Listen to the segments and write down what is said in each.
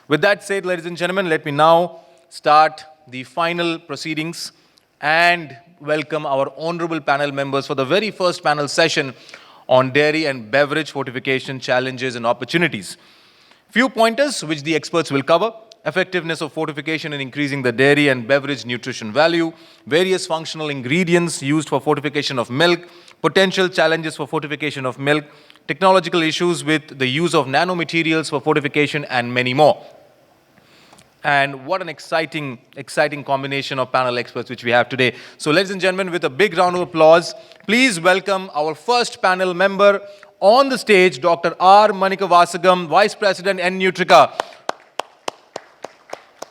With that said, ladies and gentlemen, let me now start the final proceedings and welcome our honorable panel members for the very first panel session on dairy and beverage fortification challenges and opportunities. Few pointers which the experts will cover: effectiveness of fortification in increasing the dairy and beverage nutrition value, various functional ingredients used for fortification of milk, potential challenges for fortification of milk, technological issues with the use of nanomaterials for fortification, and many more. And what an exciting combination of panel experts which we have today. So ladies and gentlemen, with a big round of applause, please welcome our first panel member on the stage, Dr. R. Manickavasagam, Vice President, EnNutrica.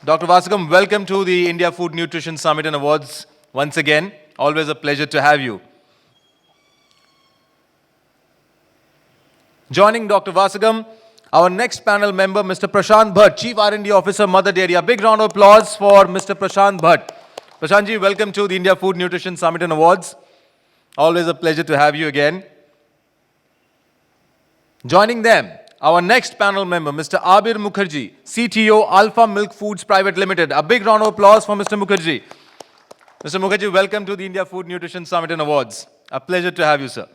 Dr. Vasagam, welcome to the India Food Nutrition Summit and Awards once again. Always a pleasure to have you. Joining Dr. Vasagam, our next panel member, Mr. Prashant Bhat, Chief R&D Officer, Mother Dairy. A big round of applause for Mr. Prashant Bhat. Prashantji, welcome to the India Food Nutrition Summit and Awards. Always a pleasure to have you again. Joining them, our next panel member, Mr. ABIR MUKHERJEE, CTO, Alpha Milkfoods Private Limited. A big round of applause for Mr. MUKHERJEE. Mr. MUKHERJEE, welcome to the India Food Nutrition Summit and Awards. A pleasure to have you, sir.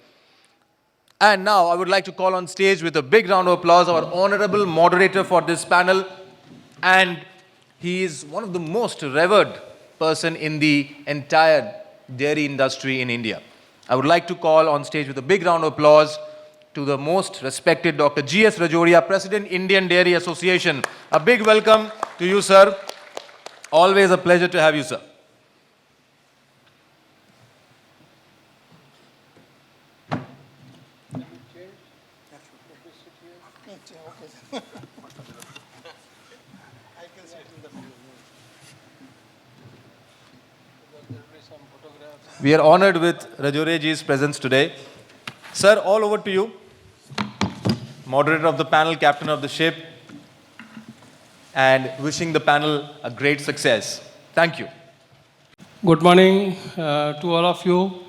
And now I would like to call on stage with a big round of applause our honorable moderator for this panel. And he is one of the most revered person in the entire dairy industry in India. I would like to call on stage with a big round of applause to the most respected Dr. G.S.RAJORHIA, President, Indian Dairy Association. A big welcome to you, sir. Always a pleasure to have you, sir. We are honored with Rajorhiaji's presence today. Sir, all over to you. Moderator of the panel, captain of the ship, and wishing the panel a great success. Thank you. Good morning to all of you,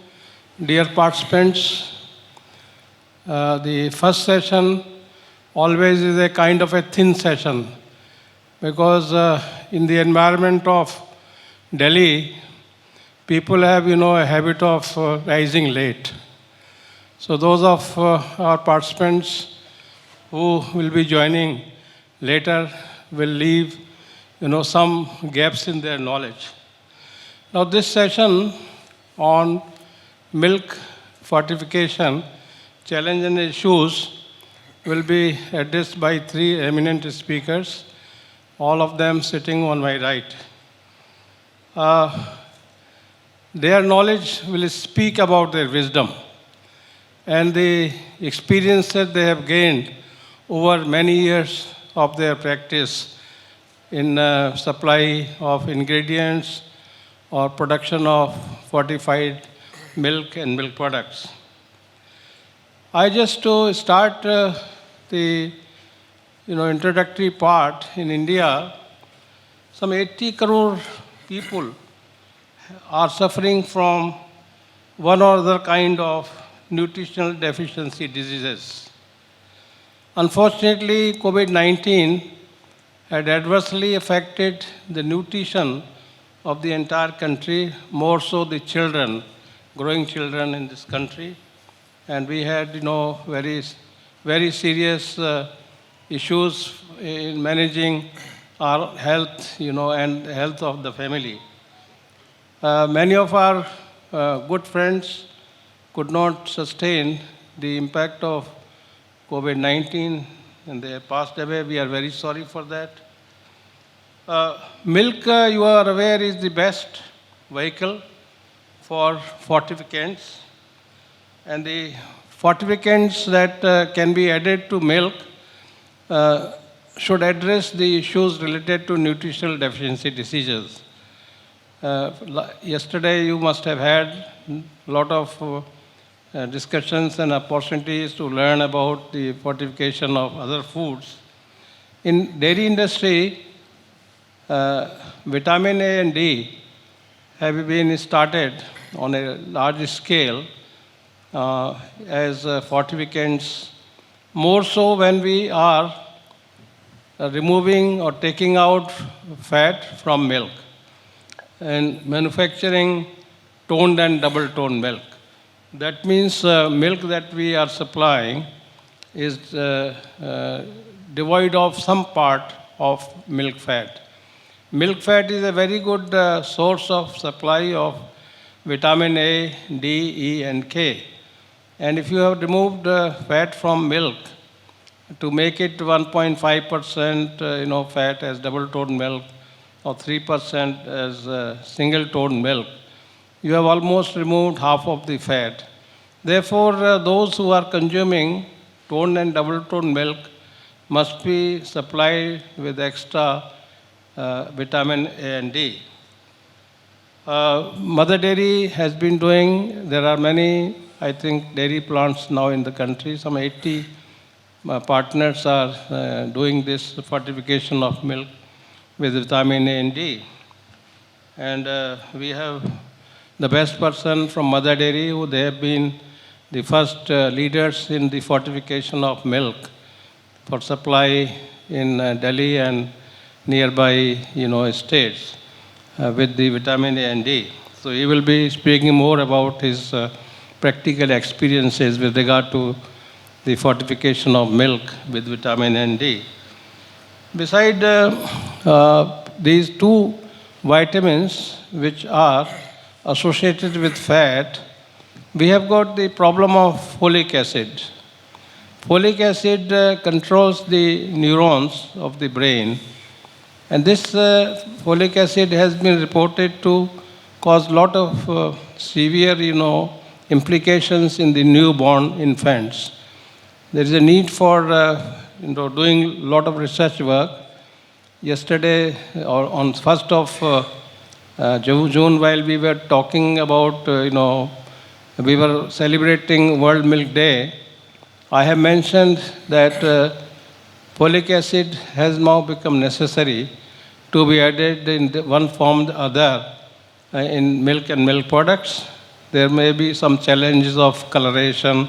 dear participants. The first session always is a kind of a thin session because in the environment of Delhi, people have, a habit of rising late. So those of our participants who will be joining later will leave, some gaps in their knowledge. Now this session on milk fortification, challenge and issues will be addressed by three eminent speakers, all of them sitting on my right. Their knowledge will speak about their wisdom and the experience that they have gained over many years of their practice in supply of ingredients or production of fortified milk and milk products. I just to start the introductory part, in India, some 80 crore people are suffering from one or other kind of nutritional deficiency diseases. Unfortunately, COVID-19 had adversely affected the nutrition of the entire country, more so the children, growing children in this country. And we had, very, very serious issues in managing our health, and health of the family. Many of our good friends could not sustain the impact of COVID-19 and they passed away. We are very sorry for that. Milk, you are aware, is the best vehicle for fortificants. And the fortificants that can be added to milk should address the issues related to nutritional deficiency diseases. Yesterday, you must have had a lot of discussions and opportunities to learn about the fortification of other foods. In dairy industry, vitamin A and D have been started on a large scale as fortificants, more so when we are removing or taking out fat from milk and manufacturing toned and double toned milk. That means milk that we are supplying is devoid of some part of milk fat. Milk fat is a very good source of supply of vitamin A, D, E, and K. And if you have removed fat from milk to make it 1.5% fat as double-toned milk or 3% as single-toned milk, you have almost removed half of the fat. Therefore, those who are consuming toned and double-toned milk must be supplied with extra vitamin A and D. Mother dairy has been doing, there are many, I think, dairy plants now in the country. Some 80 partners are doing this fortification of milk with vitamin A and D. And we have the best person from Mother Dairy, who they have been the first leaders in the fortification of milk for supply in Delhi and nearby states with the vitamin A and D. So he will be speaking more about his practical experiences with regard to the fortification of milk with vitamin A and D. Beside these two vitamins which are associated with fat, we have got the problem of folic acid. Folic acid controls the neurons of the brain, and this folic acid has been reported to cause a lot of severe, implications in the newborn infants. There is a need for doing a lot of research work. Yesterday, or on 1st of June, while we were talking about, we were celebrating World Milk Day, I have mentioned that folic acid has now become necessary to be added in one form or the other in milk and milk products. There may be some challenges of coloration,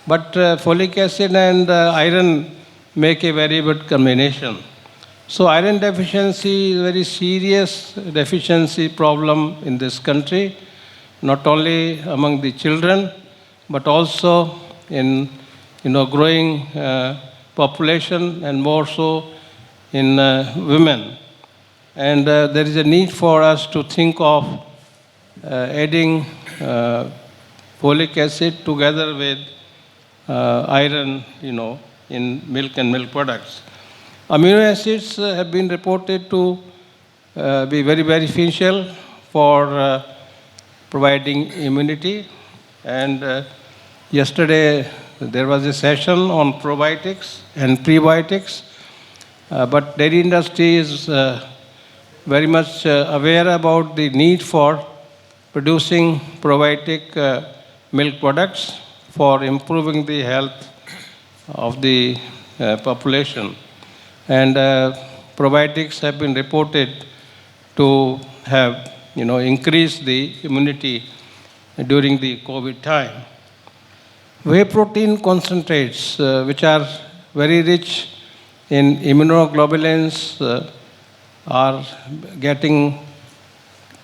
but folic acid and iron make a very good combination. So iron deficiency is a very serious deficiency problem in this country, not only among the children, but also in growing population and more so in women. And there is a need for us to think of adding folic acid together with iron, in milk and milk products. Amino acids have been reported to be very beneficial for providing immunity. And yesterday there was a session on probiotics and prebiotics, but dairy industry is very much aware about the need for producing probiotic milk products for improving the health of the population. And probiotics have been reported to have, increased the immunity during the COVID time. Whey protein concentrates, which are very rich in immunoglobulins, are getting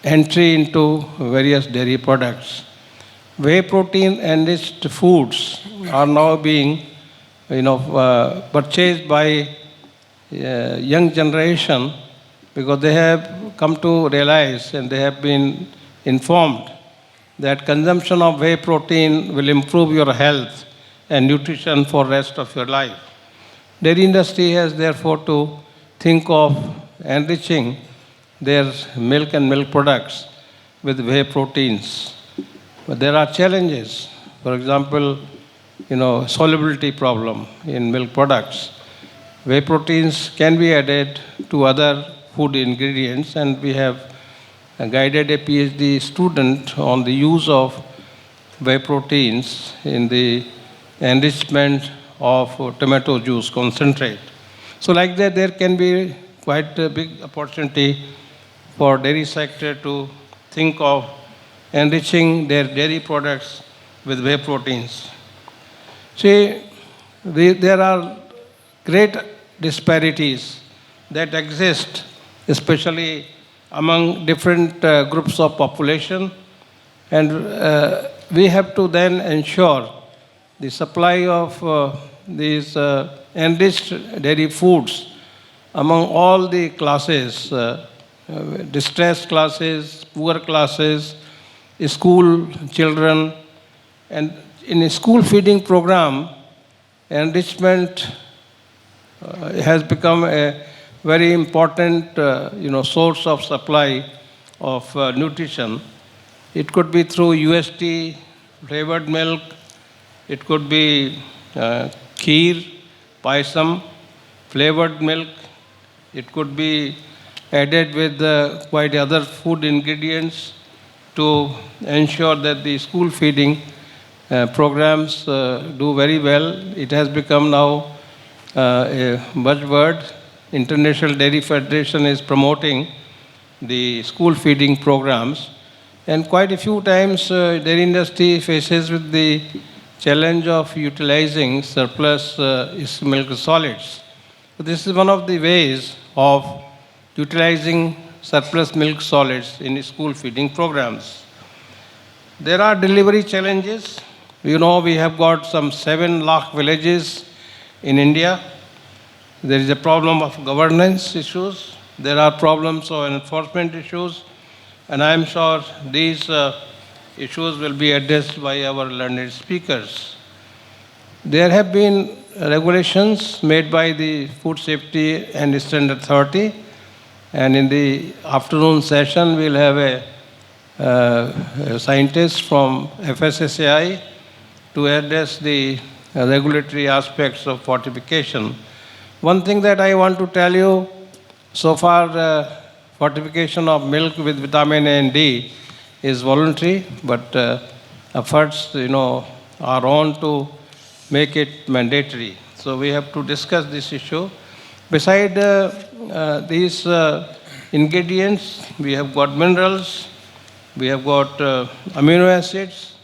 entry into various dairy products. Whey protein enriched foods are now being, purchased by young generation because they have come to realize and they have been informed that consumption of whey protein will improve your health and nutrition for the rest of your life. Dairy industry has therefore to think of enriching their milk and milk products with whey proteins. But there are challenges. For example, solubility problem in milk products. Whey proteins can be added to other food ingredients, and we have guided a PhD student on the use of whey proteins in the enrichment of tomato juice concentrate. So like that, there can be quite a big opportunity for dairy sector to think of enriching their dairy products with whey proteins. See, there are great disparities that exist, especially among different groups of population. And we have to then ensure the supply of these enriched dairy foods among all the classes, distressed classes, poor classes, school children. And in a school feeding program, enrichment has become a very important source of supply of nutrition. It could be through UST, flavored milk, it could be kheer, paisam, flavored milk, it could be added with quite other food ingredients to ensure that the school feeding programs do very well. It has become now a buzzword. International Dairy Federation is promoting the school feeding programs. And quite a few times dairy industry faces with the challenge of utilizing surplus milk solids. So this is one of the ways of utilizing surplus milk solids in school feeding programs. There are delivery challenges. You know, we have got some 7 lakh villages in India. There is a problem of governance issues. There are problems of enforcement issues. And I am sure these issues will be addressed by our learned speakers. There have been regulations made by the Food Safety and Standard Authority. And in the afternoon session, we'll have a scientist from FSSAI to address the regulatory aspects of fortification. One thing that I want to tell you, so far fortification of milk with vitamin A and D is voluntary, but efforts are on to make it mandatory. So we have to discuss this issue. Beside these ingredients, we have got minerals, we have got amino acids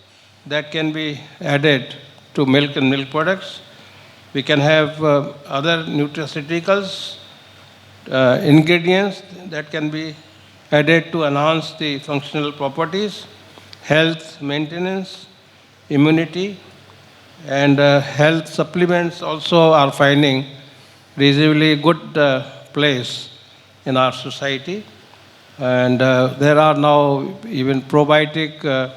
that can be added to milk and milk products. We can have other nutraceuticals, ingredients that can be added to enhance the functional properties, health maintenance, immunity, and health supplements also are finding reasonably good place in our society. And there are now even probiotic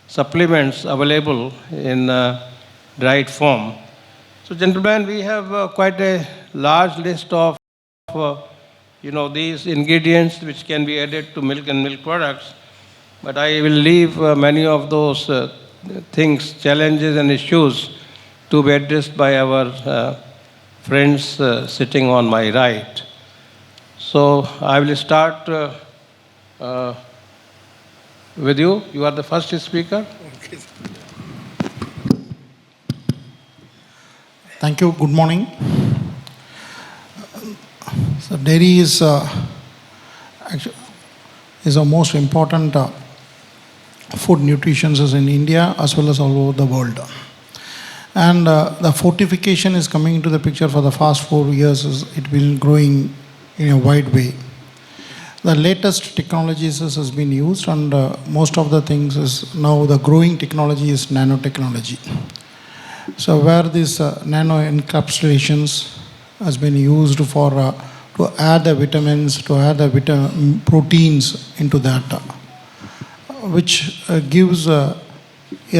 supplements available in dried form. So, gentlemen, we have quite a large list of these ingredients which can be added to milk and milk products. But I will leave many of those things, challenges and issues to be addressed by our friends sitting on my right. So I will start with you. You are the first speaker. Okay. Thank you. Good morning. So dairy is actually is the most important food nutrition in India as well as all over the world. And the fortification is coming into the picture for the past 4 years. It's been growing in a wide way. The latest technologies has been used, and most of the things is now the growing technology is nanotechnology. So where this nano encapsulations has been used for to add the vitamins, to add the proteins into that, which gives a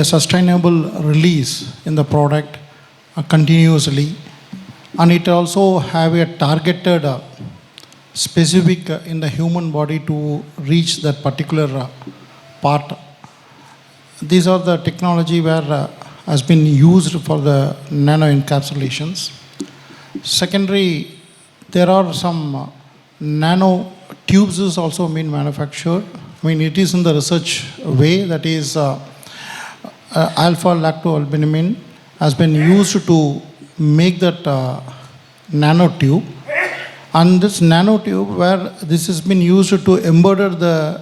sustainable release in the product continuously, and it also have a targeted specific in the human body to reach that particular part. These are the technology where has been used for the nano encapsulations. Secondary, there are some nano tubes is also been manufactured. I mean, it is in the research way, that is alpha-lactoalbumin has been used to make that nanotube. And this nanotube, where this has been used to embed the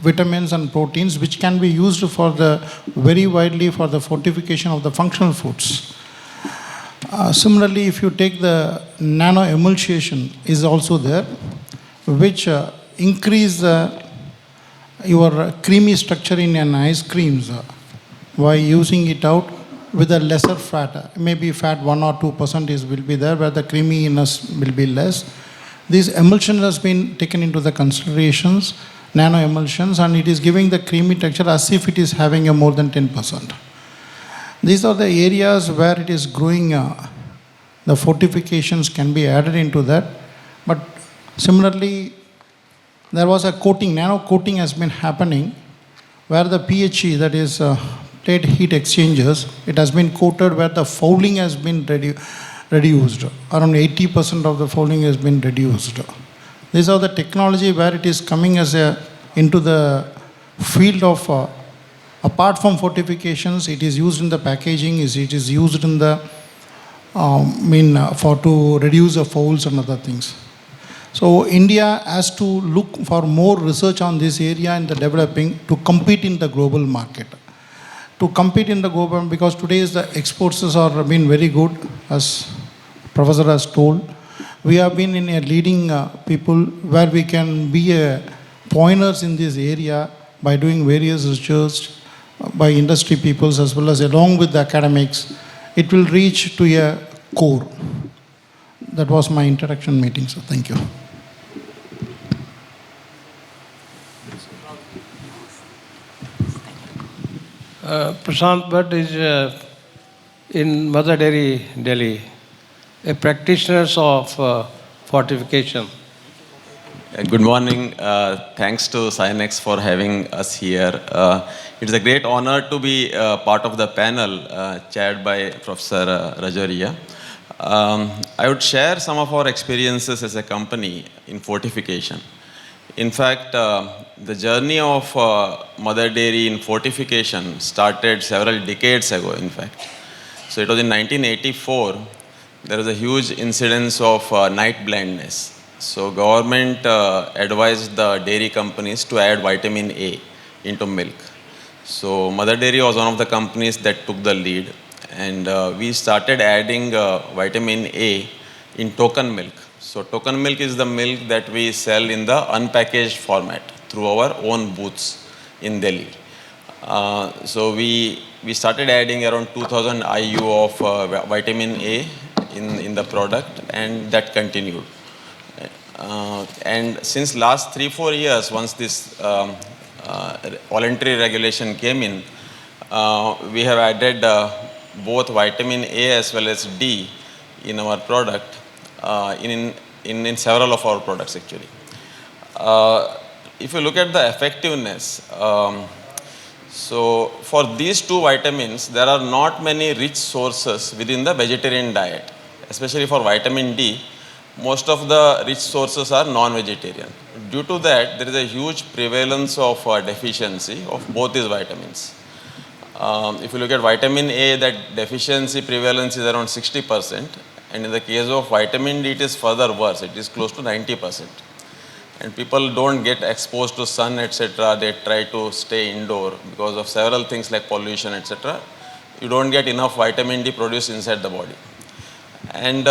vitamins and proteins, which can be used for the very widely for the fortification of the functional foods. Similarly, if you take the nano emulsion is also there, which increase your creamy structure in an ice creams by using it out with a lesser fat. Maybe fat 1 or 2% will be there, where the creaminess will be less. This emulsion has been taken into the considerations, nano emulsions, and it is giving the creamy texture as if it is having a more than 10%. These are the areas where it is growing. The fortifications can be added into that. But similarly, there was a coating, nano coating has been happening, where the PHE, that is plate heat exchangers, it has been coated where the fouling has been reduced. Around 80% of the fouling has been reduced. These are the technology where it is coming as into the field of, apart from fortifications, it is used in the packaging, it is used in the, to reduce the fouls and other things. So India has to look for more research on this area in the developing to compete in the global market. To compete in the global, because today's the exports are been very good, as Professor has told. We have been in a leading people where we can be pointers in this area by doing various research by industry peoples as well as along with the academics. It will reach to a core. That was my introduction meeting, so thank you. Prashant Bhat is in Mother Dairy, Delhi, a practitioner of fortification. Good morning. Thanks to Synnex for having us here. It's a great honor to be part of the panel chaired by Professor Rajoria. I would share some of our experiences as a company in fortification. In fact, the journey of Mother Dairy in fortification started several decades ago, in fact. So it was in 1984, there was a huge incidence of night blindness. So government advised the dairy companies to add vitamin A into milk. So Mother Dairy was one of the companies that took the lead, and we started adding vitamin A in token milk. So token milk is the milk that we sell in the unpackaged format through our own booths in Delhi. So we started adding around 2000 IU of vitamin A in the product, and that continued. And since last 3-4 years, once this voluntary regulation came in, we have added both vitamin A as well as D in our product, in several of our products actually. If you look at the effectiveness, so for these two vitamins, there are not many rich sources within the vegetarian diet, especially for vitamin D. Most of the rich sources are non-vegetarian. Due to that, there is a huge prevalence of deficiency of both these vitamins. If you look at vitamin A, that deficiency prevalence is around 60%, and in the case of vitamin D, it is further worse. It is close to 90%. And people don't get exposed to sun, etc. They try to stay indoor because of several things like pollution, etc. You don't get enough vitamin D produced inside the body. And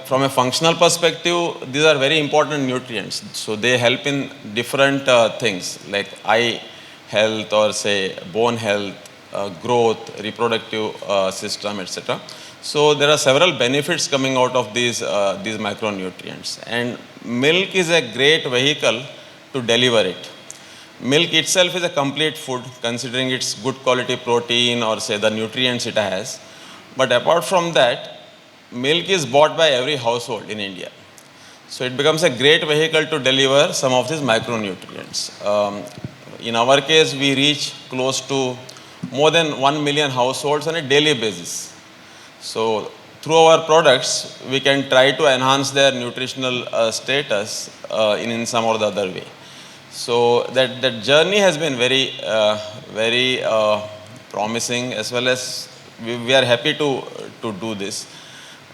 from a functional perspective, these are very important nutrients. So they help in different things like eye health or say bone health, growth, reproductive system, etc. So there are several benefits coming out of these macronutrients. And milk is a great vehicle to deliver it. Milk itself is a complete food considering its good quality protein or say the nutrients it has. But apart from that, milk is bought by every household in India. So it becomes a great vehicle to deliver some of these macronutrients. In our case, we reach close to more than 1 million households on a daily basis. So through our products, we can try to enhance their nutritional status in some or the other way. So that journey has been very promising, as well as we are happy to do this.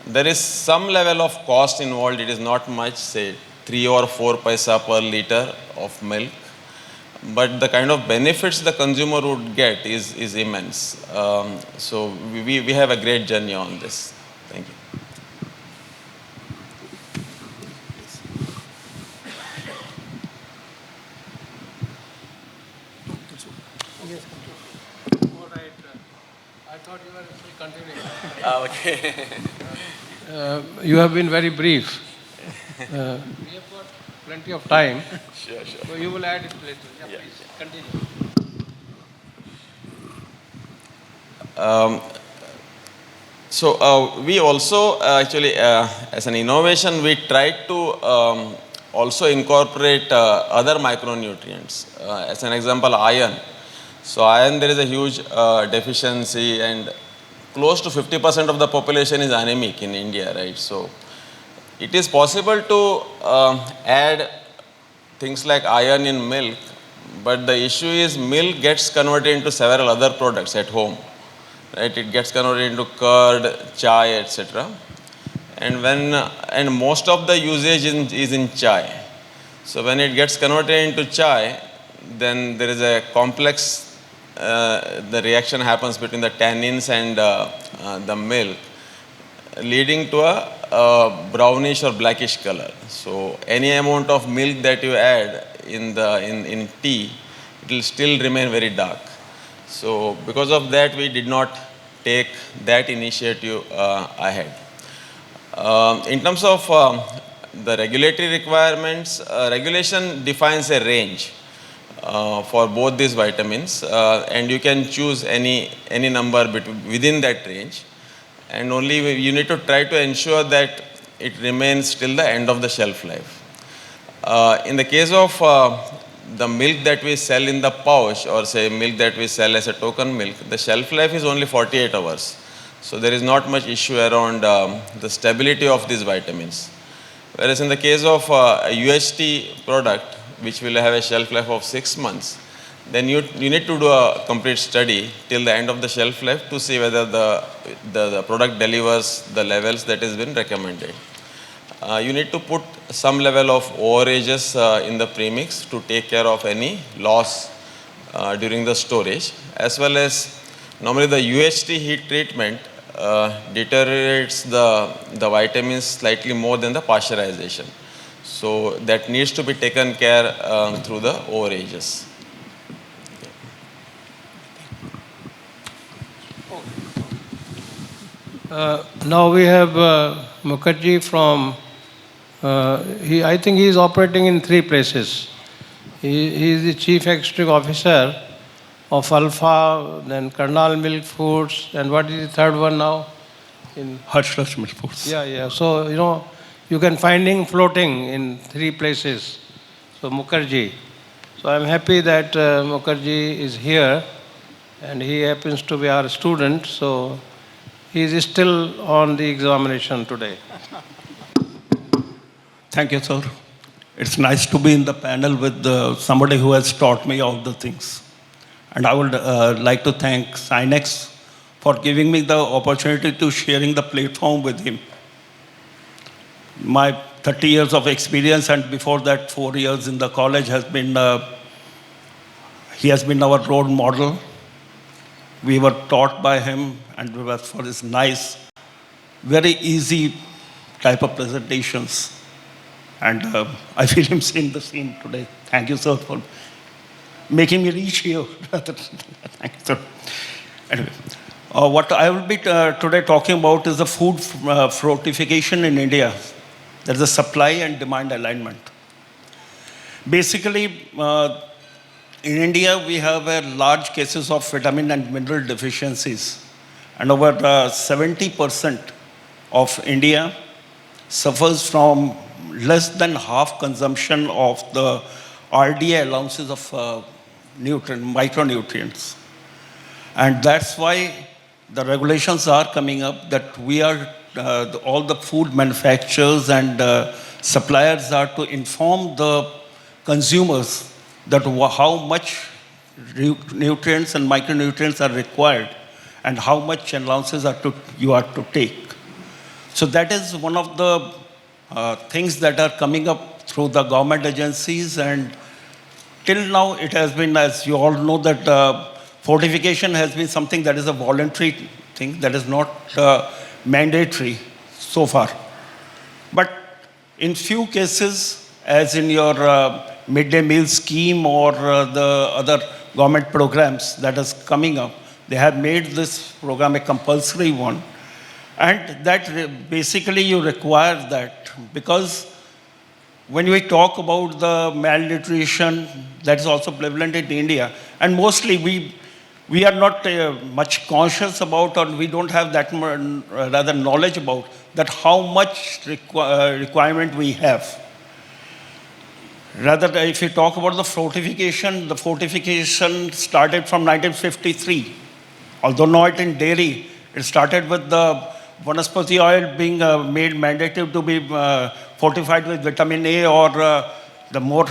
There is some level of cost involved. It is not much, say 3 or 4 paisa per liter of milk. But the kind of benefits the consumer would get is immense. So we have a great journey on this. Thank you. thought you were still continuing. Okay. You have been very brief. We have got plenty of time. Sure. So you will add it later. Yeah, please continue. We also actually, as an innovation, we tried to also incorporate other micronutrients. As an example, iron. So iron, there is a huge deficiency, and close to 50% of the population is anemic in India, right? So it is possible to add things like iron in milk, but the issue is milk gets converted into several other products at home. Right, it gets converted into curd, chai, etc. And most of the usage is in chai. So when it gets converted into chai, then there is a complex, the reaction happens between the tannins and the milk, leading to a brownish or blackish color. So any amount of milk that you add in tea, it will still remain very dark. So because of that, we did not take that initiative ahead. In terms of the regulatory requirements, regulation defines a range for both these vitamins, and you can choose any number within that range, and only you need to try to ensure that it remains till the end of the shelf life. In the case of the milk that we sell in the pouch, or say milk that we sell as a token milk, the shelf life is only 48 hours. So there is not much issue around the stability of these vitamins. Whereas in the case of a UHT product, which will have a shelf life of 6 months, then you need to do a complete study till the end of the shelf life to see whether the product delivers the levels that has been recommended. You need to put some level of overages in the premix to take care of any loss during the storage, as well as normally the UHT heat treatment deteriorates the vitamins slightly more than the pasteurization. So that needs to be taken care through the overages. Now we have Mukherjee from, I think he is operating in 3 places. He is the Chief Executive Officer of Alpha, then Karnal Milkfoods, and what is the third one now? Hush Milkfoods. Yeah. So, you can find him floating in 3 places. So, Mukherjee. So, I'm happy that Mukherjee is here, and he happens to be our student. So, he is still on the examination today. Thank you, sir. It's nice to be in the panel with somebody who has taught me all the things. And I would like to thank Synnex for giving me the opportunity to sharing the platform with him. My 30 years of experience, and before that 4 years in the college, he has been our role model. We were taught by him, and we were for his nice, very easy type of presentations. And I feel him saying the same today. Thank you, sir, for making me reach here. Thank you, sir. Anyway, what I will be today talking about is the food fortification in India. There is a supply and demand alignment. Basically, in India, we have large cases of vitamin and mineral deficiencies. And over 70% of India suffers from less than half consumption of the RDA allowances of micronutrients. And that's why the regulations are coming up that we are, all the food manufacturers and suppliers are to inform the consumers that how much nutrients and micronutrients are required and how much allowances you are to take. So that is one of the things that are coming up through the government agencies, and till now it has been, as you all know, that fortification has been something that is a voluntary thing, that is not mandatory so far. But in few cases, as in your midday meal scheme or the other government programs that is coming up, They have made this program a compulsory one. And that basically you require that, because when we talk about the malnutrition, that is also prevalent in India. And mostly we are not much conscious about, or we don't have that rather knowledge about that how much requirement we have. Rather, if you talk about the fortification started from 1953. Although not in dairy, it started with the Vanaspati oil being made mandatory to be fortified with vitamin A, or the more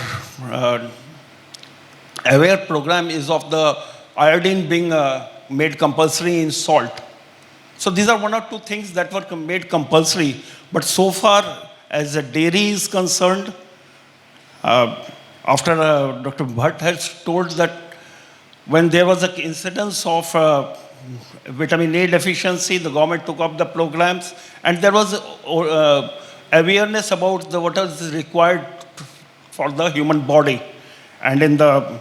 aware program is of the iodine being made compulsory in salt. So these are one or two things that were made compulsory. But so far, as the dairy is concerned, after Dr. Bhat has told that when there was an incidence of vitamin A deficiency, the government took up the programs, and there was awareness about what is required for the human body and in the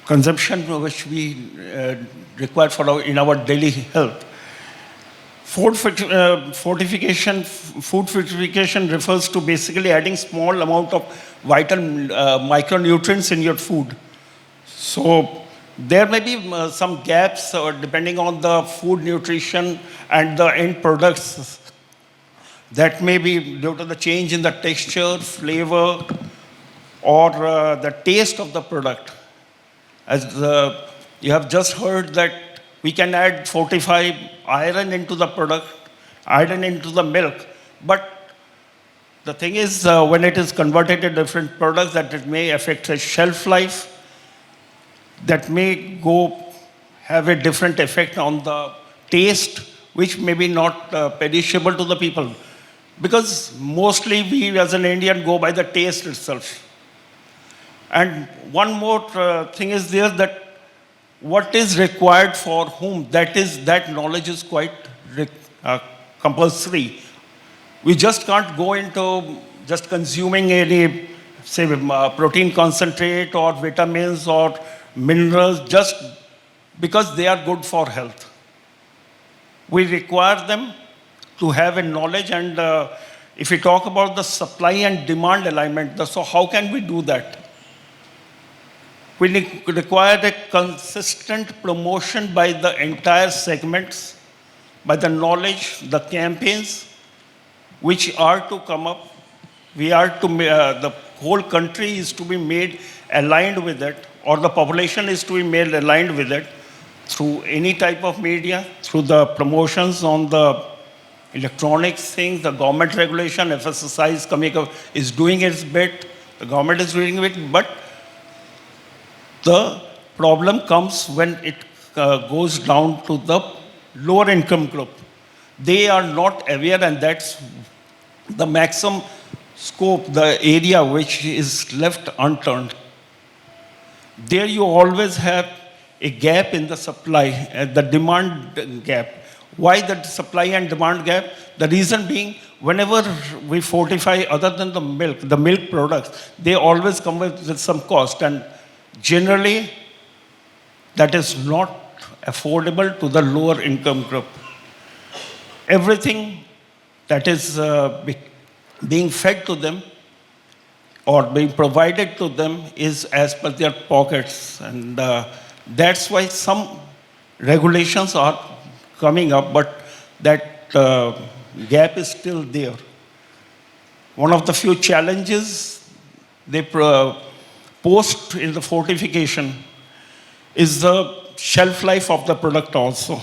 consumption which we require in our daily health. Food fortification refers to basically adding small amount of vital micronutrients in your food. So there may be some gaps depending on the food nutrition and the end products. That may be due to the change in the texture, flavor, or the taste of the product. As you have just heard that we can add fortified iron into the product, iron into the milk, but the thing is when it is converted to different products, that it may affect the shelf life, that may have a different effect on the taste, which may be not perishable to the people. Because mostly we as an Indian go by the taste itself. And one more thing is there, that what is required for whom, that knowledge is quite compulsory. We just can't go into just consuming any, say, protein concentrate or vitamins or minerals just because they are good for health. We require them to have a knowledge, and if we talk about the supply and demand alignment, so how can we do that? We require a consistent promotion by the entire segments, by the knowledge, the campaigns, which are to come up. The whole country is to be made aligned with it, or the population is to be made aligned with it through any type of media, through the promotions on the electronics things, the government regulation, FSSI is coming up, is doing its bit, the government is doing it, but the problem comes when it goes down to the lower income group. They are not aware, and that's the maximum scope, the area which is left unturned. There you always have a gap in the supply, the demand gap. Why the supply and demand gap? The reason being, whenever we fortify, other than the milk products, they always come with some cost, and generally that is not affordable to the lower income group. Everything that is being fed to them or being provided to them is as per their pockets, and that's why some regulations are coming up, but that gap is still there. One of the few challenges they post in the fortification is the shelf life of the product also,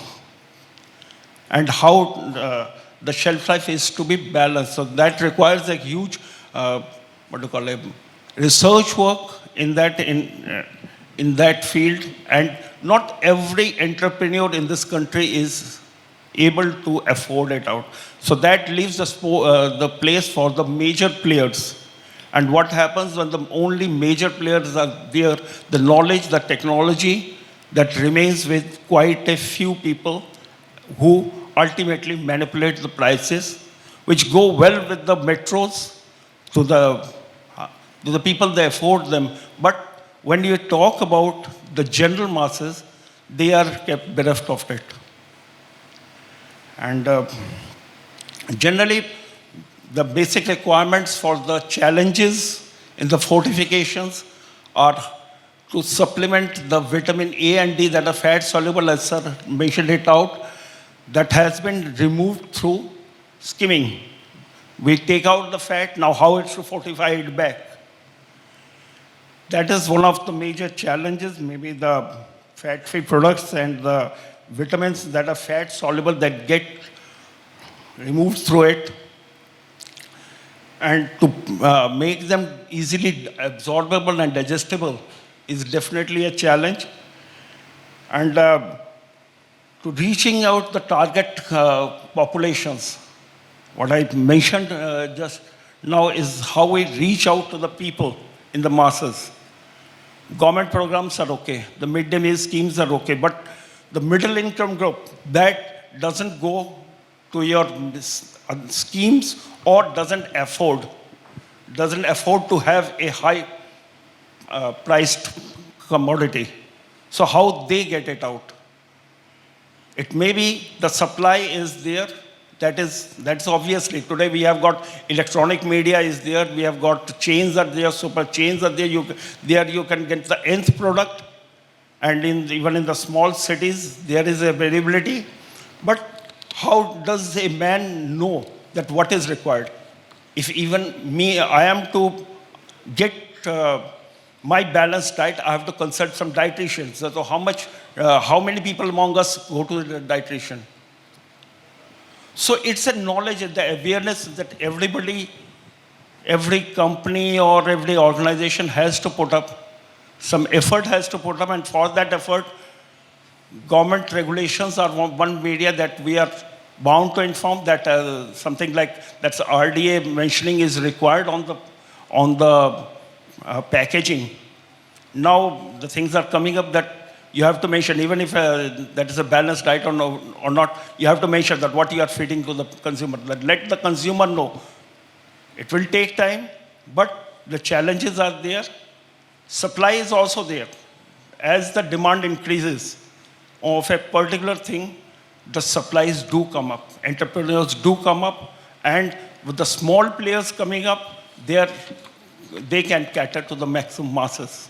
and how the shelf life is to be balanced. So that requires a huge research work in that field, and not every entrepreneur in this country is able to afford it out. So that leaves the place for the major players. And what happens when the only major players are there, the knowledge, the technology, that remains with quite a few people who ultimately manipulate the prices, which go well with the metros, to the people they afford them. But when you talk about the general masses, they are kept bereft of it. And generally, the basic requirements for the challenges in the fortifications are to supplement the vitamin A and D that are fat soluble, as sir mentioned it out, that has been removed through skimming. We take out the fat, now how it should fortify it back. That is one of the major challenges, maybe the fat-free products and the vitamins that are fat soluble that get removed through it. And to make them easily absorbable and digestible is definitely a challenge. And to reaching out the target populations, what I mentioned just now is how we reach out to the people in the masses. Government programs are okay, the midday meal schemes are okay, but the middle income group, that doesn't go to your schemes or doesn't afford to have a high priced commodity. So how they get it out? It may be the supply is there. That's obviously, today we have got electronic media is there, we have got chains are there, super chains are there, you can get the nth product, and even in the small cities, there is availability. But how does a man know that what is required? If even me, I am to get my balanced diet, I have to consult some dietitians. So how many people among us go to the dietitian? So it's a knowledge and the awareness that everybody, every company or every organization has to put up, some effort has to put up, and for that effort, government regulations are one media that we are bound to inform that something like that's RDA mentioning is required on the packaging. Now the things are coming up that you have to mention, even if that is a balanced diet or not, you have to mention that what you are feeding to the consumer. Let the consumer know. It will take time, but the challenges are there. Supply is also there. As the demand increases of a particular thing, the supplies do come up. Entrepreneurs do come up, and with the small players coming up, they can cater to the maximum masses.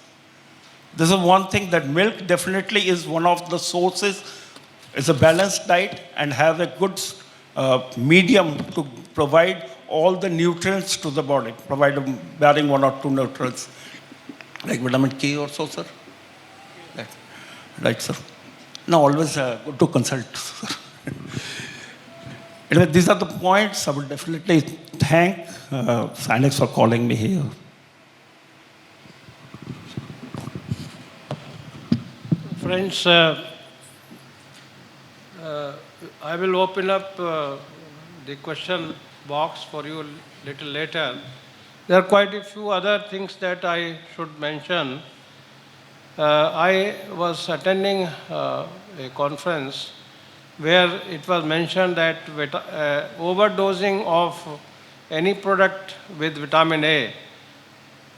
This is one thing that milk definitely is one of the sources. It's a balanced diet and have a good medium to provide all the nutrients to the body, barring one or two nutrients, like vitamin K or so, sir. Right, sir. No, always good to consult, sir. Anyway, these are the points. I would definitely thank Synnex for calling me here. Friends, I will open up the question box for you a little later. There are quite a few other things that I should mention. I was attending a conference where it was mentioned that overdosing of any product with vitamin A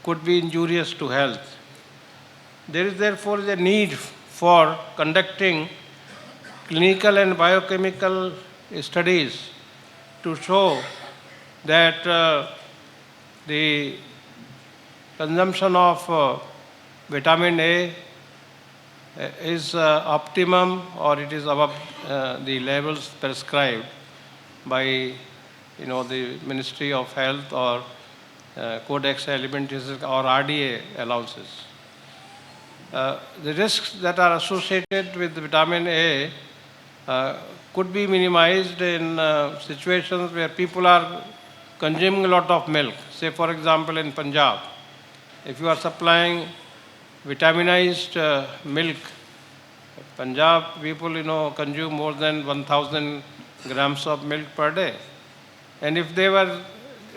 could be injurious to health. There is therefore a need for conducting clinical and biochemical studies to show that the consumption of vitamin A is optimum or it is above the levels prescribed by the Ministry of Health or Codex Alimentarius or RDA allowances. The risks that are associated with vitamin A could be minimized in situations where people are consuming a lot of milk. Say, for example, in Punjab, if you are supplying vitaminized milk, Punjab people, consume more than 1,000 grams of milk per day. And if they were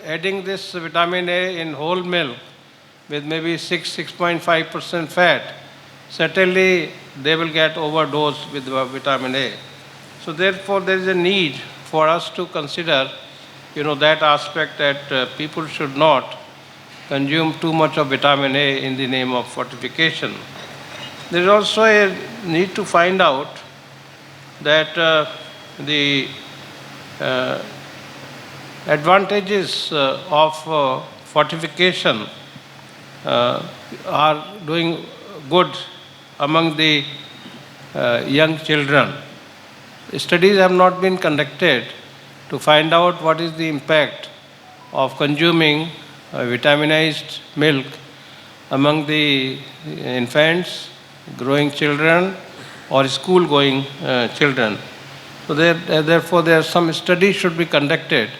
adding this vitamin A in whole milk with maybe 6.5% fat, certainly they will get overdosed with vitamin A. So therefore, there is a need for us to consider, that aspect that people should not consume too much of vitamin A in the name of fortification. There is also a need to find out that the advantages of fortification are doing good among the young children. Studies have not been conducted to find out what is the impact of consuming vitaminized milk among the infants, growing children, or school-going children. So therefore, there are some studies should be conducted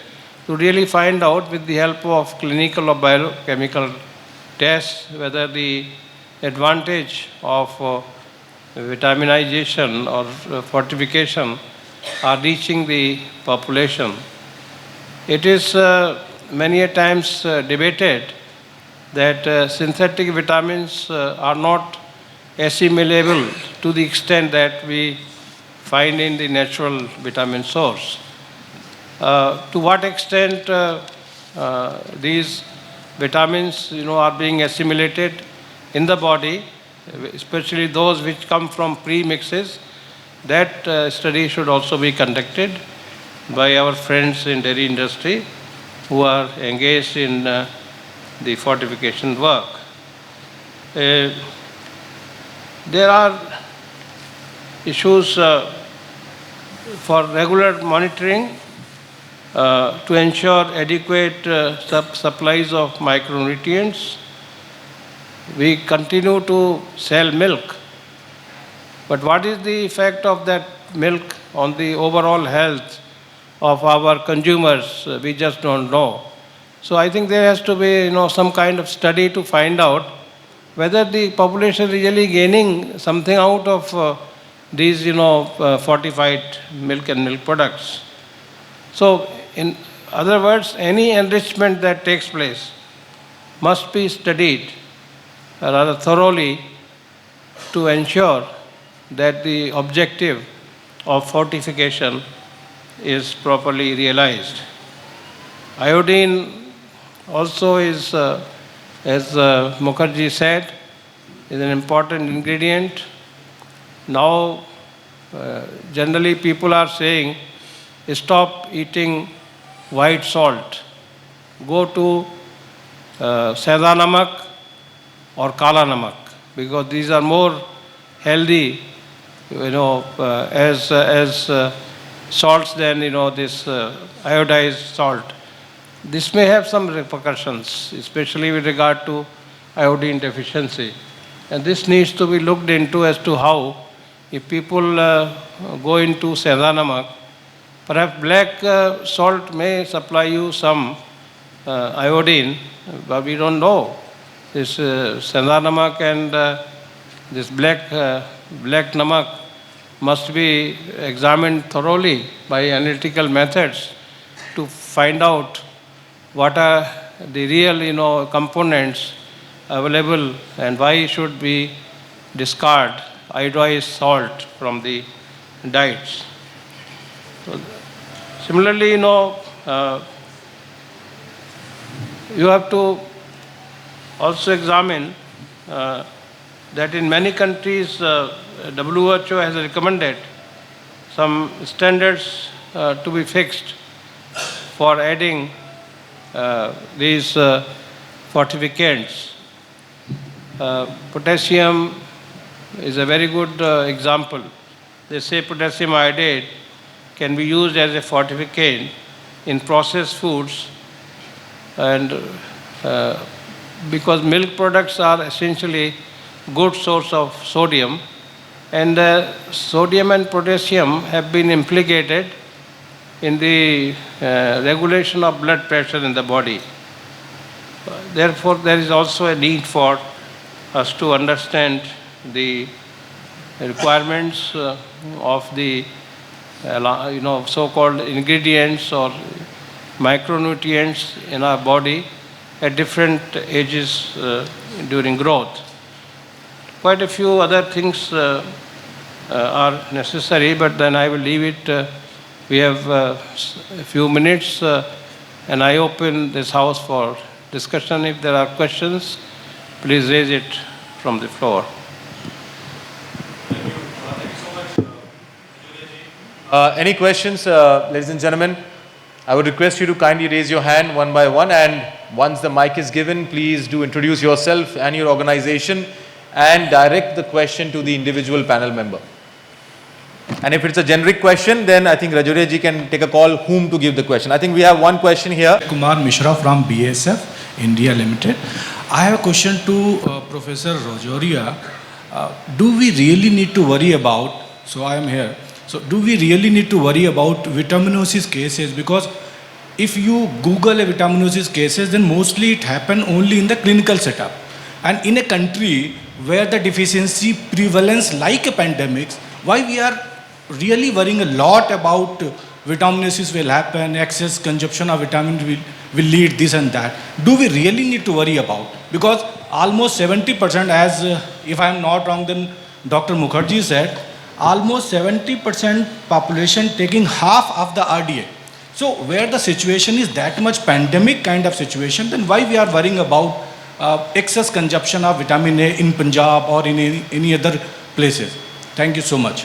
to really find out, with the help of clinical or biochemical tests, whether the advantage of vitaminization or fortification are reaching the population. It is many a times debated that synthetic vitamins are not assimilable to the extent that we find in the natural vitamin source. To what extent these vitamins, are being assimilated in the body, especially those which come from pre-mixes, that study should also be conducted by our friends in dairy industry who are engaged in the fortification work. There are issues for regular monitoring to ensure adequate supplies of micronutrients. We continue to sell milk, but what is the effect of that milk on the overall health of our consumers? We just don't know. So I think there has to be, some kind of study to find out whether the population is really gaining something out of these, fortified milk and milk products. So, in other words, any enrichment that takes place must be studied rather thoroughly to ensure that the objective of fortification is properly realized. Iodine also is, as Mukherjee said, is an important ingredient. Now, generally people are saying, stop eating white salt. Go to Saida Namak or Kala Namak, because these are more healthy, as salts than, this iodized salt. This may have some repercussions, especially with regard to iodine deficiency. And this needs to be looked into as to how, if people go into Saida Namak, perhaps black salt may supply you some iodine, but we don't know. This Saida Namak and this black namak must be examined thoroughly by analytical methods to find out what are the real, components available and why should we discard iodized salt from the diets. So, similarly, you have to also examine that in many countries, WHO has recommended some standards to be fixed for adding these fortificants. Potassium is a very good example. They say potassium iodide can be used as a fortificant in processed foods, and because milk products are essentially good source of sodium, and sodium and potassium have been implicated in the regulation of blood pressure in the body. Therefore, there is also a need for us to understand the requirements of the so-called ingredients or micronutrients in our body at different ages during growth. Quite a few other things are necessary, but then I will leave it. We have a few minutes, and I open this house for discussion. If there are questions, please raise it from the floor. Any questions, ladies and gentlemen? I would request you to kindly raise your hand one by one, and once the mic is given, please do introduce yourself and your organization and direct the question to the individual panel member. And if it's a generic question, then I think Rajoria ji can take a call whom to give the question. I think we have one question here. Kumar Mishra from BASF India Limited. I have a question to Professor Rajoria. Do we really need to worry about, so I am here, so do we really need to worry about vitaminosis cases? Because if you Google a vitaminosis cases, then mostly it happen only in the clinical setup. And in a country where the deficiency prevalence like a pandemic, why we are really worrying a lot about vitaminosis will happen, excess consumption of vitamins will lead this and that. Do we really need to worry about? Because almost 70%, as if I am not wrong, then Dr. Mukherjee said, almost 70% population taking half of the RDA. So where the situation is that much pandemic kind of situation, then why we are worrying about excess consumption of vitamin A in Punjab or in any other places? Thank you so much.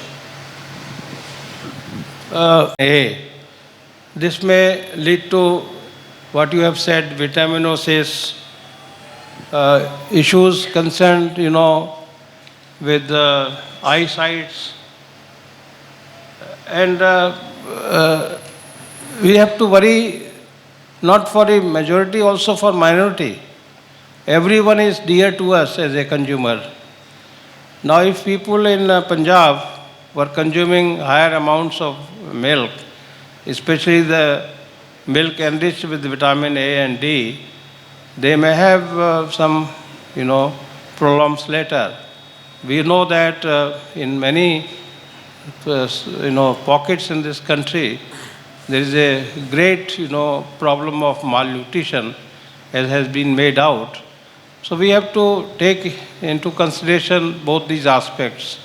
This may lead to what you have said, vitaminosis, issues concerned, with eyesights. And we have to worry not for the majority, also for minority. Everyone is dear to us as a consumer. Now, if people in Punjab were consuming higher amounts of milk, especially the milk enriched with vitamin A and D, they may have some, problems later. We know that in many, pockets in this country, there is a great, problem of malnutrition, as has been made out. So we have to take into consideration both these aspects.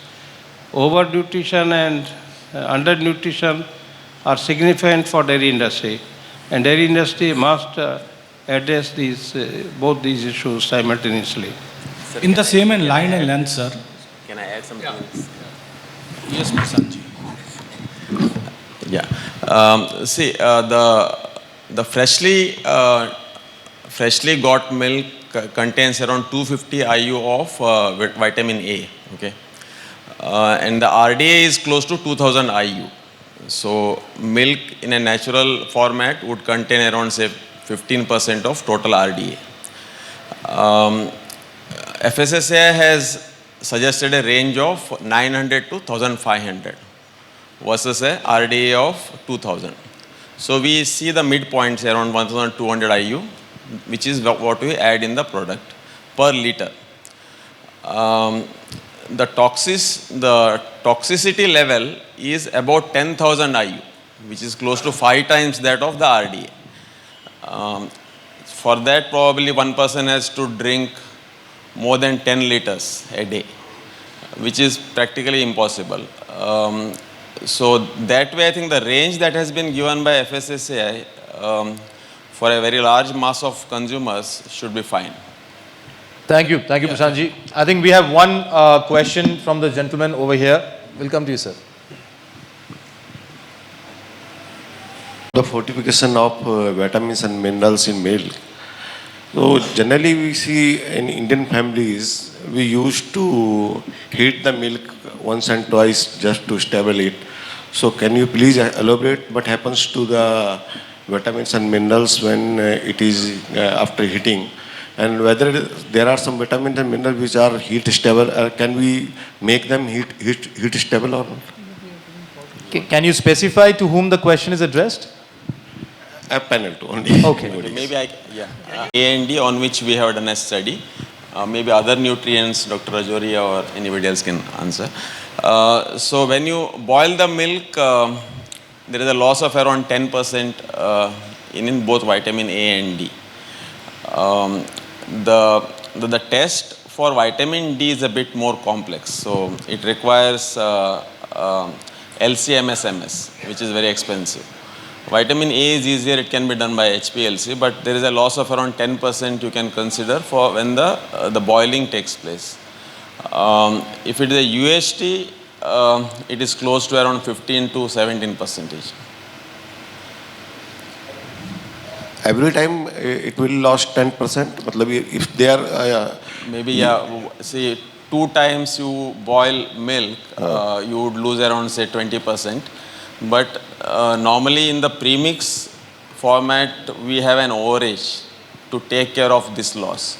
Overnutrition and undernutrition are significant for dairy industry, and dairy industry must address both these issues simultaneously. Sir, in the same line and length, sir. Can I add something? Yes, Prashant ji. Yeah. See, the freshly got milk contains around 250 IU of vitamin A. Okay. And the RDA is close to 2000 IU. So milk in a natural format would contain around, say, 15% of total RDA. FSSAI has suggested a range of 900 to 1500 versus a RDA of 2000. So we see the midpoints around 1200 IU, which is what we add in the product per liter. The toxicity level is about 10,000 IU, which is close to 5 times that of the RDA. For that, probably one person has to drink more than 10 liters a day, which is practically impossible. So that way, I think the range that has been given by FSSAI for a very large mass of consumers should be fine. Thank you, Prashant ji. I think we have one question from the gentleman over here. We'll come to you, sir. The fortification of vitamins and minerals in milk. So generally we see in Indian families, we used to heat the milk once and twice just to stabilize it. So can you please elaborate what happens to the vitamins and minerals when it is after heating? And whether there are some vitamins and minerals which are heat stable, can we make them heat stable or not? Can you specify to whom the question is addressed? A panel to only. Okay. Maybe A&D on which we have done a study. Maybe other nutrients, Dr. Rajoria or anybody else can answer. So when you boil the milk, there is a loss of around 10% in both vitamin A and D. The test for vitamin D is a bit more complex. So it requires LC-MS, which is very expensive. Vitamin A is easier, it can be done by HPLC, but there is a loss of around 10% you can consider for when the boiling takes place. If it is a UHT, it is close to around 15 to 17%. Every time it will lose 10%. मतलब if they are Maybe, yeah, see, 2 times you boil milk, you would lose around, say, 20%. But normally in the premix format, we have an overage to take care of this loss.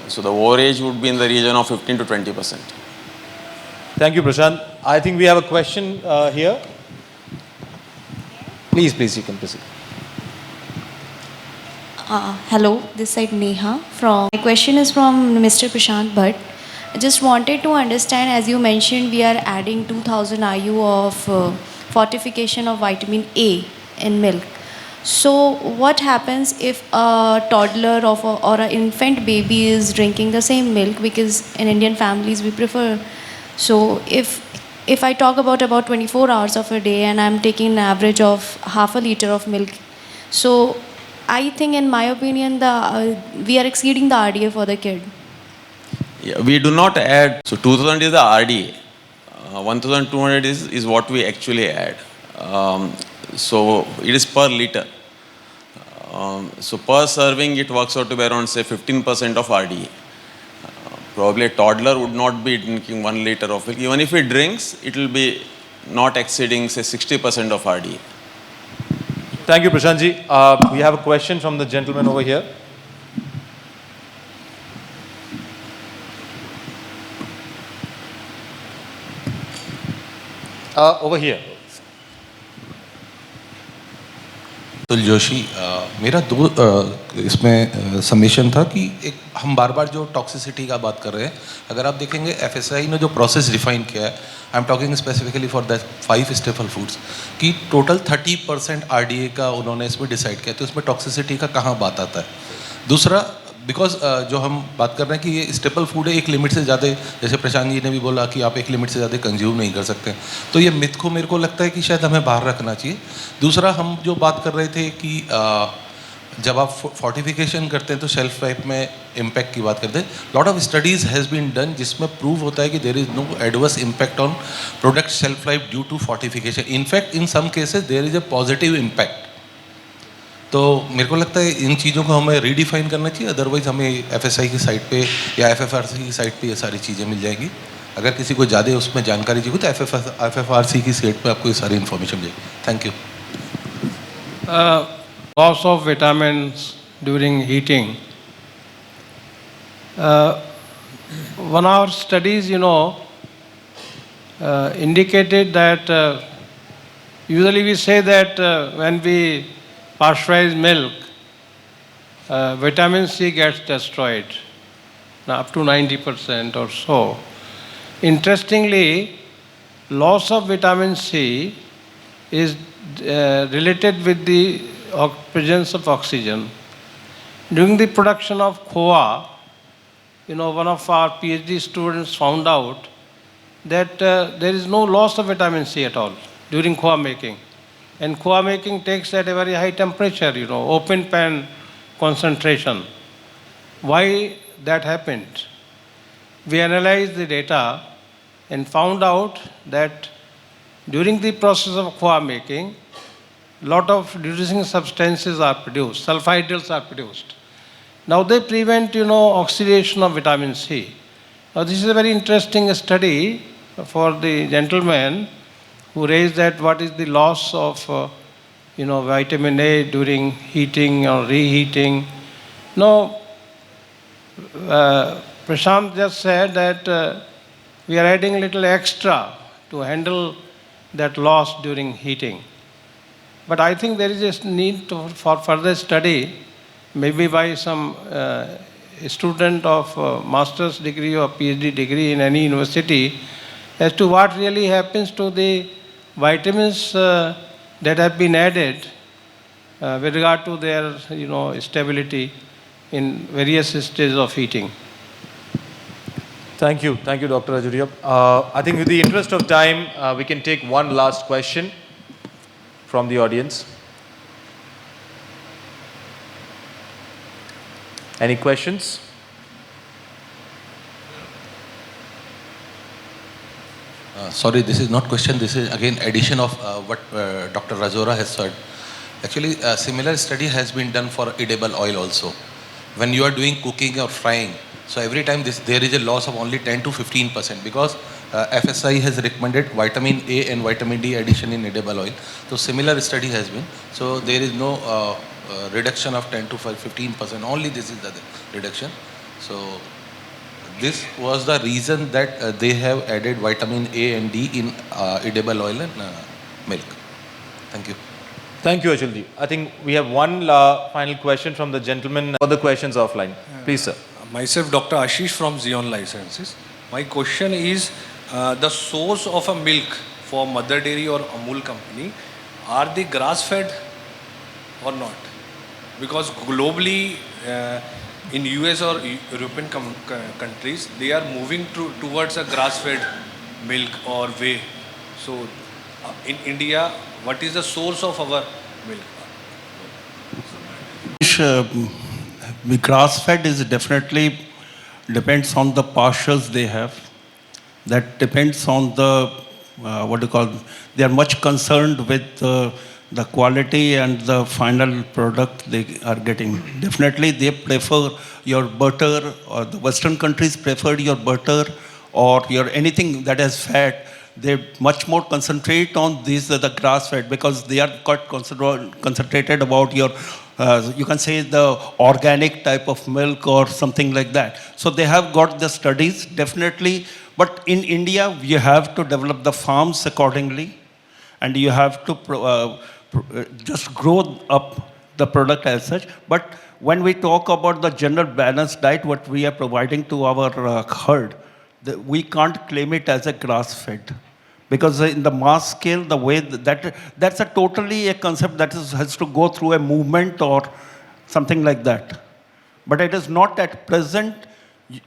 So the overage would be in the region of 15 to 20%. Thank you, Prashant. I think we have a question here. Please, you can proceed. Hello, this side Neha. My question is from Mr. Prashant Bhat. I just wanted to understand, as you mentioned, we are adding 2000 IU of fortification of vitamin A in milk. So what happens if a toddler or an infant baby is drinking the same milk? Because in Indian families we prefer. So if I talk about 24 hours of a day and I'm taking an average of half a liter of milk, so I think, in my opinion, we are exceeding the RDA for the kid. Yeah, we do not add. So 2000 is the RDA. 1200 is what we actually add. So it is per liter. So per serving, it works out to be around, say, 15% of RDA. Probably a toddler would not be drinking 1 liter of milk. Even if he drinks, it will be not exceeding, say, 60% of RDA. Thank you, Prashantji. We have a question from the gentleman over here. Over here. Atul Joshi, मेरा इसमें submission था कि एक हम बार बार जो toxicity का बात कर रहे हैं, अगर आप देखेंगे एफएसआई ने जो प्रोसेस डिफाइन किया है, I am talking specifically for the 5 staple foods, कि टोटल 30% आरडीए का उन्होंने इसमें डिसाइड किया, तो इसमें टॉक्सिसिटी का कहाँ बात आता है? दूसरा, बिकॉज जो हम बात कर रहे हैं कि ये स्टेपल फूड है, एक लिमिट से ज़्यादा, जैसे प्रशांत जी ने भी बोला कि आप एक लिमिट से ज़्यादा कंज्यूम नहीं कर सकते, तो ये मिथ को मेरे को लगता है कि शायद हमें बाहर रखना चाहिए। दूसरा, हम जो बात कर रहे थे कि जब आप फोर्टिफिकेशन करते हैं तो शेल्फ लाइफ में इम्पैक्ट की बात करते हैं, lot of studies has been done जिसमें प्रूव होता है कि there is no adverse impact on product shelf life due to fortification. In fact in some cases there is a positive impact. तो मेरे को लगता है इन चीज़ों को हमें रीडिफाइन करना चाहिए, अदरवाइज़ हमें एफएसआई की साइट पे या एफएफआरसी की साइट पे ये सारी चीज़ें मिल जाएंगी। अगर किसी को ज़्यादा उसमें जानकारी चाहिए तो एफएफआरसी की साइट पे आपको ये सारी इन्फॉर्मेशन मिलेगी। Thank you. Loss of vitamins during heating. One of our studies, indicated that usually we say that when we pasteurize milk, vitamin C gets destroyed, up to 90% or so. Interestingly, loss of vitamin C is related with the presence of oxygen. During the production of khoa, one of our PhD students found out that there is no loss of vitamin C at all during khoa making. And khoa making takes at a very high temperature, open pan concentration. Why that happened? We analyzed the data and found out that during the process of khoa making, lot of reducing substances are produced, sulfhydryls are produced. Now they prevent, oxidation of vitamin C. Now this is a very interesting study for the gentleman who raised that what is the loss of, vitamin A during heating or reheating. Now, Prashant just said that we are adding a little extra to handle that loss during heating. But I think there is a need for further study, maybe by some student of master's degree or PhD degree in any university, as to what really happens to the vitamins that have been added with regard to their, stability in various stages of heating. Thank you, Dr. Rajorhia. I think with the interest of time, we can take one last question from the audience. Any questions? Sorry, this is not question. This is again addition of what Dr. Rajora has said. Actually, a similar study has been done for edible oil also. When you are doing cooking or frying, so every time there is a loss of only 10 to 15% because FSI has recommended vitamin A and vitamin D addition in edible oil. So similar study has been. So there is no reduction of 10 to 15%. Only this is the reduction. So this was the reason that they have added vitamin A and D in edible oil and milk. Thank you. Thank you, Achulji. I think we have one final question from the gentleman. Other questions offline. Please, sir. Myself, Dr. Ashish from Zion Life Sciences. My question is, the source of a milk for Mother Dairy or Amul company, are they grass-fed or not? Because globally, in US or European countries, they are moving towards a grass-fed milk or whey. So, in India, what is the source of our milk? The grass-fed is definitely depends on the pastures they have. That depends on the they are much concerned with the quality and the final product they are getting. Definitely they prefer your butter, or the Western countries prefer your butter or your anything that has fat. They much more concentrate on these the grass-fed because they are quite concentrated about your you can say the organic type of milk or something like that. So they have got the studies definitely, but in India you have to develop the farms accordingly, and you have to just grow up the product as such. But when we talk about the general balanced diet, what we are providing to our herd, we can't claim it as a grass-fed. Because in the mass scale, the way that's a totally a concept that has to go through a movement or something like that. But it is not at present,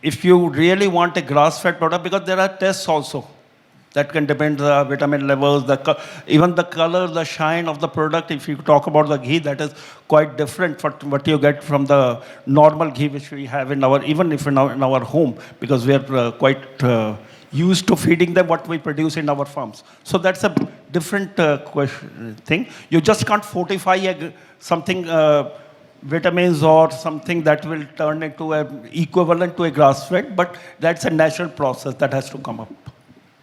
if you really want a grass-fed product, because there are tests also that can depend the vitamin levels, even the color, the shine of the product. If you talk about the ghee, that is quite different from what you get from the normal ghee which we have in our, even if in our home, because we are quite used to feeding them what we produce in our farms. So that's a different thing. You just can't fortify something, vitamins or something that will turn into equivalent to a grass-fed, but that's a natural process that has to come up.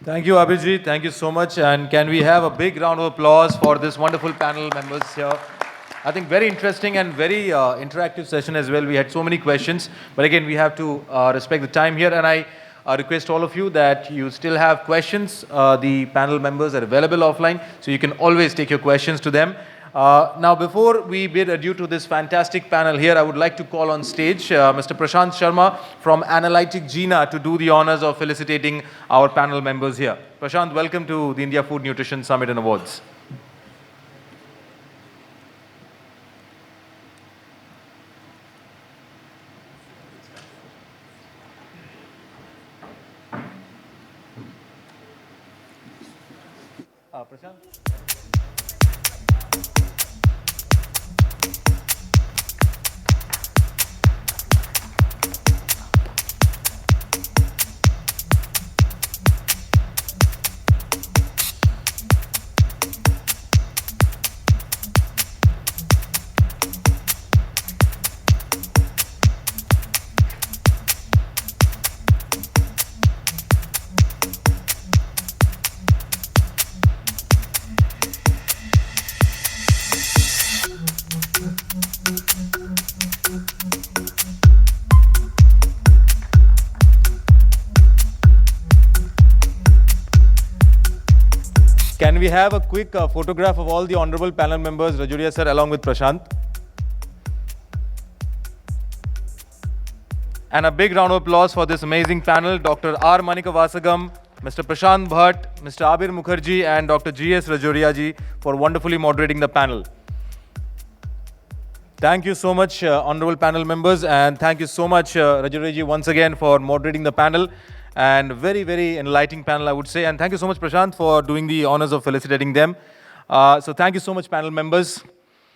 Thank you, Abhijit. Thank you so much. And can we have a big round of applause for this wonderful panel members here? I think very interesting and very interactive session as well. We had so many questions, but again, we have to respect the time here. And I request all of you that you still have questions. The panel members are available offline, so you can always take your questions to them. Now, before we bid adieu to this fantastic panel here, I would like to call on stage Mr. Prashant Sharma from Analytic Gina to do the honors of felicitating our panel members here. Prashant, welcome to the India Food Nutrition Summit and Awards. Prashant. Can we have a quick photograph of all the honorable panel members, Rajorhia sir, along with Prashant? And a big round of applause for this amazing panel, Dr. R. Manickavasagam, Mr. Prashant Bhat, Mr. ABIR MUKHERJEE, and Dr. G.S.RAJORHIA ji for wonderfully moderating the panel. Thank you so much, honorable panel members, and thank you so much, Rajorhia ji, once again for moderating the panel. And very, very enlightening panel, I would say. And thank you so much, Prashant, for doing the honors of felicitating them. So thank you so much, panel members.